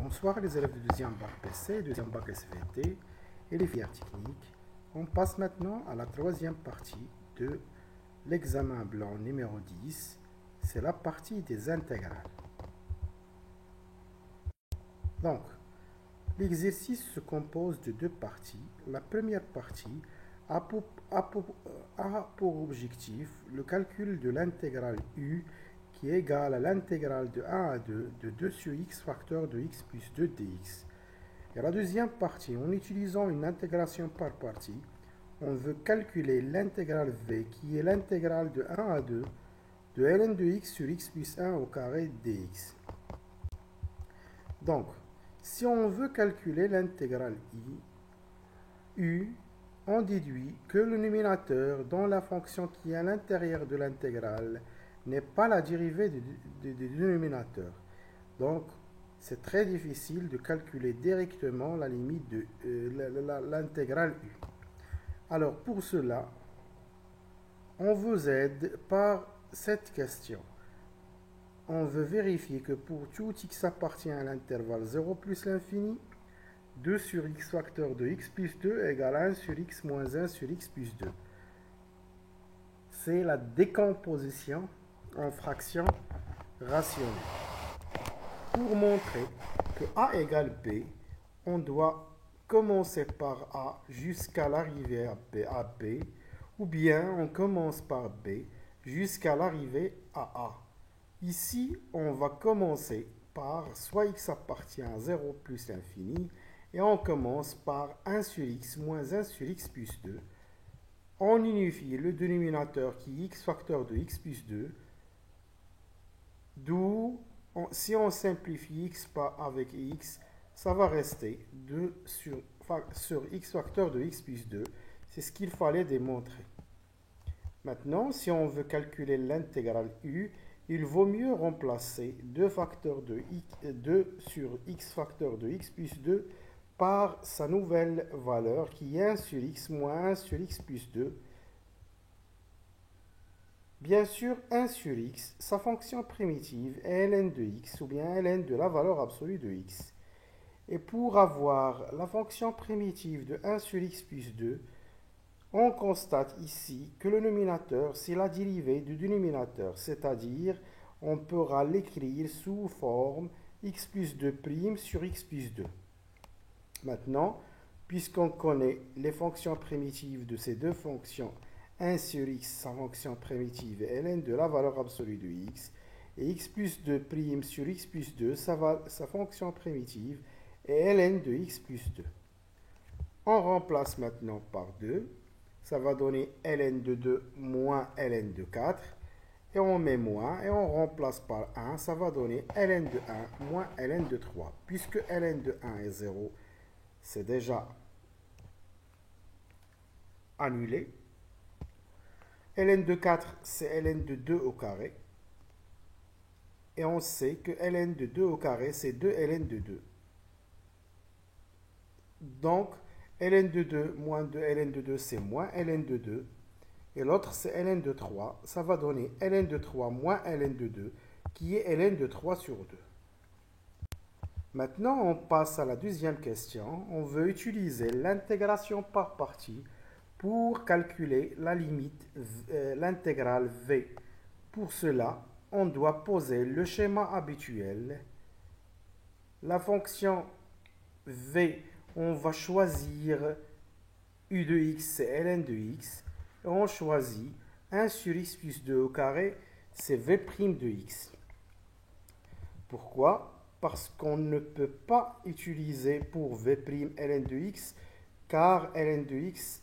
Bonsoir les élèves du deuxième bac PC, deuxième bac SVT et les filières techniques. On passe maintenant à la troisième partie de l'examen blanc numéro 10. C'est la partie des intégrales. Donc, l'exercice se compose de deux parties. La première partie a pour objectif le calcul de l'intégrale u qui est égale à l'intégrale de 1 à 2 de 2 sur x facteur de x plus 2 dx. Et la deuxième partie, en utilisant une intégration par partie, on veut calculer l'intégrale v qui est l'intégrale de 1 à 2 de ln de x sur x plus 1 au carré dx. Donc, si on veut calculer l'intégrale u, on déduit que le numérateur dans la fonction qui est à l'intérieur de l'intégrale n'est pas la dérivée du dénominateur. Donc, c'est très difficile de calculer directement la limite de l'intégrale u. Alors, pour cela, on vous aide par cette question. On veut vérifier que pour tout x appartient à l'intervalle 0 plus l'infini, 2 sur x facteur de x plus 2 égale 1 sur x moins 1 sur x plus 2. C'est la décomposition en fractions rationnelles. Pour montrer que a égale b, on doit commencer par a jusqu'à l'arrivée à b, ou bien on commence par b jusqu'à l'arrivée à a. Ici, on va commencer par soit x appartient à 0 plus l'infini, et on commence par 1 sur x moins 1 sur x plus 2. On unifie le dénominateur qui est x facteur de x plus 2, d'où, si on simplifie x avec x, ça va rester 2 sur x facteur de x plus 2. C'est ce qu'il fallait démontrer. Maintenant, si on veut calculer l'intégrale u, il vaut mieux remplacer 2 sur x facteur de x plus 2 par sa nouvelle valeur qui est 1 sur x moins 1 sur x plus 2. Bien sûr, 1 sur x, sa fonction primitive est ln de x ou bien ln de la valeur absolue de x. Et pour avoir la fonction primitive de 1 sur x plus 2, on constate ici que le nominateur, c'est la dérivée du dénominateur, c'est-à-dire on pourra l'écrire sous forme x plus 2' sur x plus 2. Maintenant, puisqu'on connaît les fonctions primitives de ces deux fonctions, 1 sur x, sa fonction primitive est ln de la valeur absolue de x, et x plus 2' sur x plus 2, sa fonction primitive est ln de x plus 2. On remplace maintenant par 2, ça va donner ln de 2 moins ln de 4, et on met moins, et on remplace par 1, ça va donner ln de 1 moins ln de 3. Puisque ln de 1 est 0, c'est déjà annulé. Ln de 4, c'est ln de 2 au carré. Et on sait que ln de 2 au carré, c'est 2 ln de 2. Donc, ln de 2 moins 2 ln de 2, c'est moins ln de 2. Et l'autre, c'est ln de 3. Ça va donner ln de 3 moins ln de 2, qui est ln de 3 sur 2. Maintenant, on passe à la deuxième question. On veut utiliser l'intégration par partie pour calculer la limite, l'intégrale v. Pour cela, on doit poser le schéma habituel. La fonction v, on va choisir u de x, c'est ln de x. Et on choisit 1 sur x plus 2 au carré, c'est v' de x. Pourquoi ? Parce qu'on ne peut pas utiliser pour v' ln de x, car ln de x,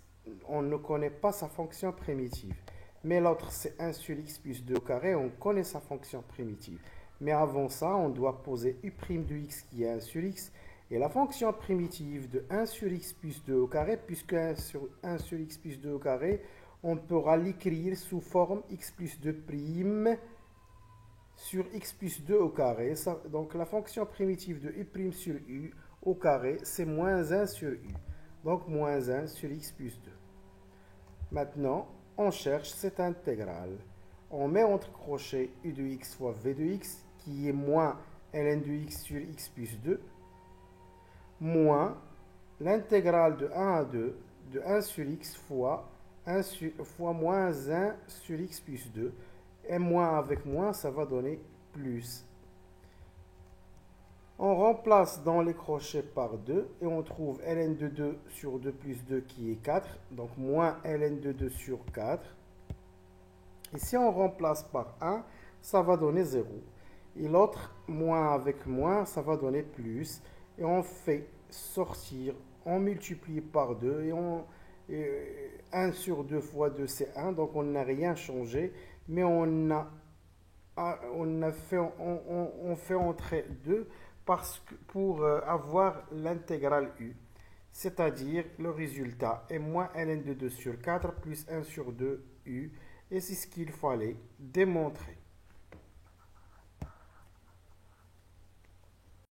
on ne connaît pas sa fonction primitive. Mais l'autre, c'est 1 sur x plus 2 au carré, on connaît sa fonction primitive. Mais avant ça, on doit poser u' de x qui est 1 sur x, et la fonction primitive de 1 sur x plus 2 au carré, puisque 1 sur x plus 2 au carré, on pourra l'écrire sous forme x plus 2' sur x plus 2 au carré. Donc la fonction primitive de u' sur u au carré, c'est moins 1 sur u. Donc moins 1 sur x plus 2. Maintenant, on cherche cette intégrale. On met entre crochets u de x fois v de x, qui est moins ln de x sur x plus 2. moins l'intégrale de 1 à 2 de 1 sur x fois moins 1 sur x plus 2. Et moins avec moins, ça va donner plus. On remplace dans les crochets par 2 et on trouve ln de 2 sur 2 plus 2 qui est 4. Donc moins ln de 2 sur 4. Et si on remplace par 1, ça va donner 0. Et l'autre, moins avec moins, ça va donner plus. Et on fait sortir, on multiplie par 2 et 1 sur 2 fois 2 c'est 1. Donc on n'a rien changé, mais on fait entrer 2 pour avoir l'intégrale u. C'est-à-dire le résultat est moins ln de 2 sur 4 plus 1 sur 2 u. Et c'est ce qu'il fallait démontrer.